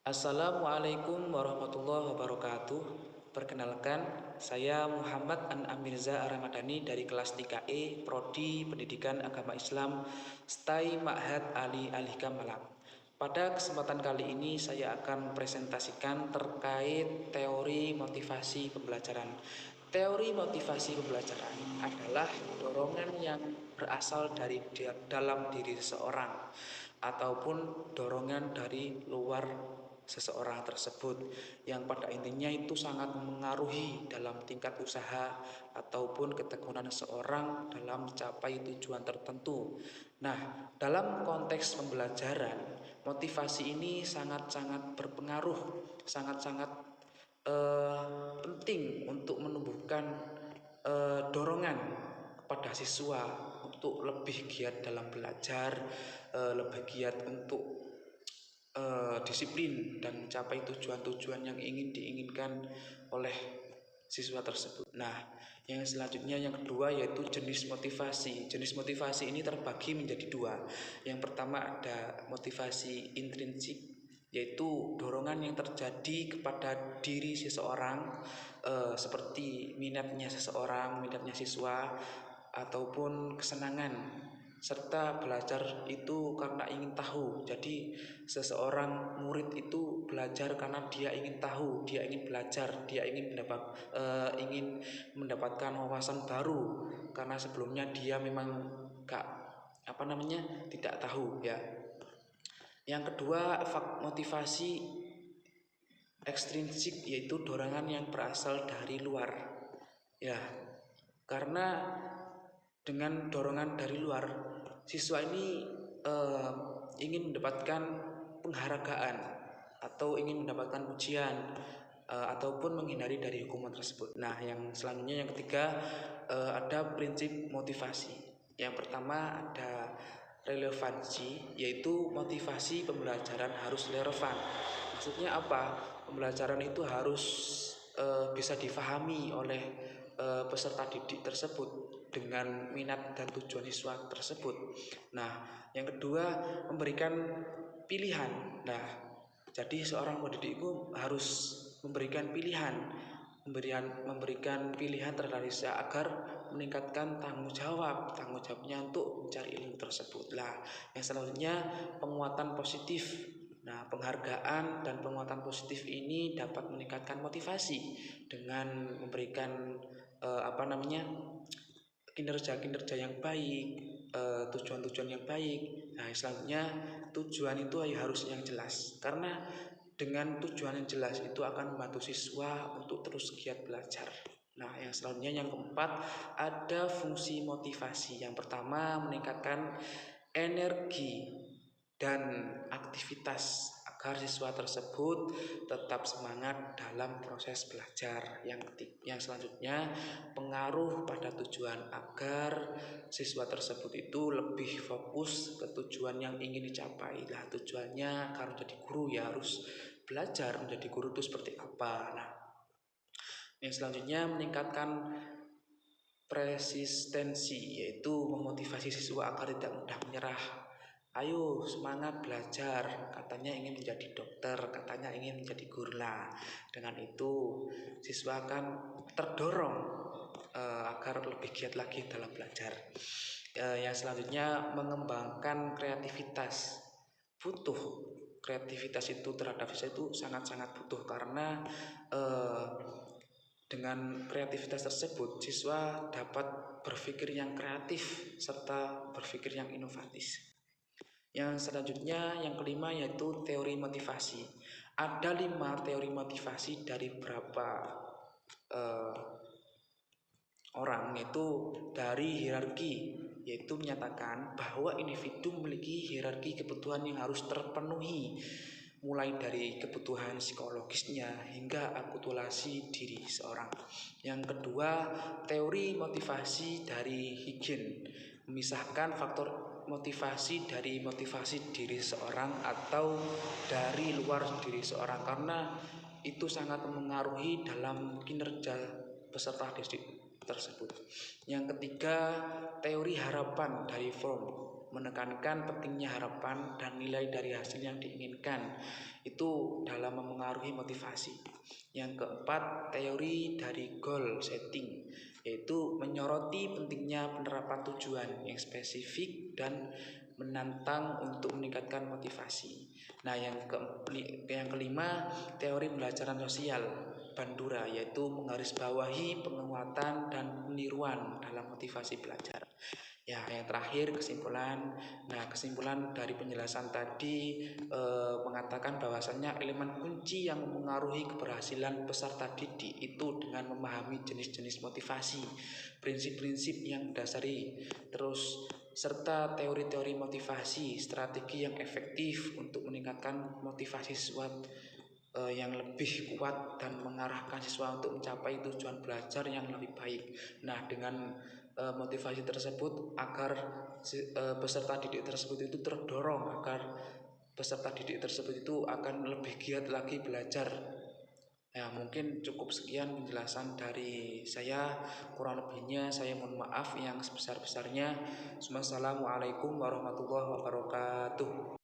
Assalamualaikum warahmatullahi wabarakatuh. Perkenalkan, saya Muhammad An Amirza Aramadani dari kelas 3E Prodi Pendidikan Agama Islam STAI Ma'had Ali Al-Hikam Malang. Pada kesempatan kali ini saya akan presentasikan terkait teori motivasi pembelajaran. Teori motivasi pembelajaran adalah dorongan yang berasal dari dalam diri seseorang ataupun dorongan dari luar seseorang tersebut yang pada intinya itu sangat memengaruhi dalam tingkat usaha ataupun ketekunan seseorang dalam mencapai tujuan tertentu. Nah, dalam konteks pembelajaran, motivasi ini sangat-sangat berpengaruh, sangat-sangat penting untuk menumbuhkan dorongan kepada siswa untuk lebih giat dalam belajar, lebih giat untuk disiplin dan mencapai tujuan-tujuan yang ingin diinginkan oleh siswa tersebut. Nah, yang selanjutnya yang kedua yaitu jenis motivasi. Jenis motivasi ini terbagi menjadi dua. Yang pertama ada motivasi intrinsik, yaitu dorongan yang terjadi kepada diri seseorang, seperti minatnya seseorang, minatnya siswa, ataupun kesenangan serta belajar itu karena ingin tahu. Jadi seseorang murid itu belajar karena dia ingin tahu, dia ingin belajar, dia ingin mendapatkan wawasan baru karena sebelumnya dia memang tidak tahu ya. Yang kedua, motivasi ekstrinsik, yaitu dorongan yang berasal dari luar. Ya, karena dengan dorongan dari luar, siswa ini ingin mendapatkan penghargaan atau ingin mendapatkan pujian, ataupun menghindari dari hukuman tersebut. Nah, yang selanjutnya yang ketiga, ada prinsip motivasi. Yang pertama ada relevansi, yaitu motivasi pembelajaran harus relevan. Maksudnya apa? Pembelajaran itu harus bisa difahami oleh peserta didik tersebut dengan minat dan tujuan siswa tersebut. Nah, yang kedua memberikan pilihan. Nah, jadi seorang pendidik itu harus memberikan pilihan, terhadap siswa agar meningkatkan tanggung jawabnya untuk mencari ilmu tersebut. Nah, yang selanjutnya penguatan positif. Nah, penghargaan dan penguatan positif ini dapat meningkatkan motivasi dengan memberikan kinerja-kinerja yang baik, tujuan-tujuan yang baik. Nah, selanjutnya tujuan itu harus yang jelas, karena dengan tujuan yang jelas itu akan membantu siswa untuk terus giat belajar. Nah, yang selanjutnya yang keempat ada fungsi motivasi. Yang pertama meningkatkan energi dan aktivitas agar siswa tersebut tetap semangat dalam proses belajar. Yang selanjutnya pengaruh pada tujuan agar siswa tersebut itu lebih fokus ke tujuan yang ingin dicapai. Lah, tujuannya kalau jadi guru ya harus belajar menjadi guru itu seperti apa. Nah, yang selanjutnya meningkatkan persistensi, yaitu memotivasi siswa agar tidak mudah menyerah. Ayo semangat belajar, katanya ingin menjadi dokter, katanya ingin menjadi guru. Lah, dengan itu siswa akan terdorong agar lebih giat lagi dalam belajar. Yang selanjutnya mengembangkan kreativitas. Butuh kreativitas itu terhadap siswa itu sangat-sangat butuh, karena dengan kreativitas tersebut siswa dapat berpikir yang kreatif serta berpikir yang inovatif. Yang selanjutnya yang kelima yaitu teori motivasi. Ada 5 teori motivasi dari beberapa orang, yaitu dari hierarki, yaitu menyatakan bahwa individu memiliki hierarki kebutuhan yang harus terpenuhi, mulai dari kebutuhan psikologisnya hingga akulturasi diri seorang. Yang kedua, teori motivasi dari Huygens memisahkan faktor motivasi dari motivasi diri seorang atau dari luar diri seorang, karena itu sangat memengaruhi dalam kinerja peserta didik tersebut. Yang ketiga, teori harapan dari Fromm menekankan pentingnya harapan dan nilai dari hasil yang diinginkan. Itu dalam memengaruhi motivasi. Yang keempat, teori dari goal setting, yaitu menyoroti pentingnya penerapan tujuan yang spesifik dan menantang untuk meningkatkan motivasi. Nah, yang kelima, teori pembelajaran sosial Bandura, yaitu menggarisbawahi penguatan dan peniruan dalam motivasi belajar. Ya, yang terakhir kesimpulan. Nah, kesimpulan dari penjelasan tadi mengatakan bahwasannya elemen kunci yang mempengaruhi keberhasilan peserta didik itu dengan memahami jenis-jenis motivasi, prinsip-prinsip yang mendasari, terus serta teori-teori motivasi, strategi yang efektif untuk meningkatkan motivasi siswa yang lebih kuat dan mengarahkan siswa untuk mencapai tujuan belajar yang lebih baik. Nah, dengan motivasi tersebut agar peserta didik tersebut itu terdorong agar peserta didik tersebut itu akan lebih giat lagi belajar. Ya, mungkin cukup sekian penjelasan dari saya. Kurang lebihnya saya mohon maaf yang sebesar-besarnya. Wassalamualaikum warahmatullahi wabarakatuh.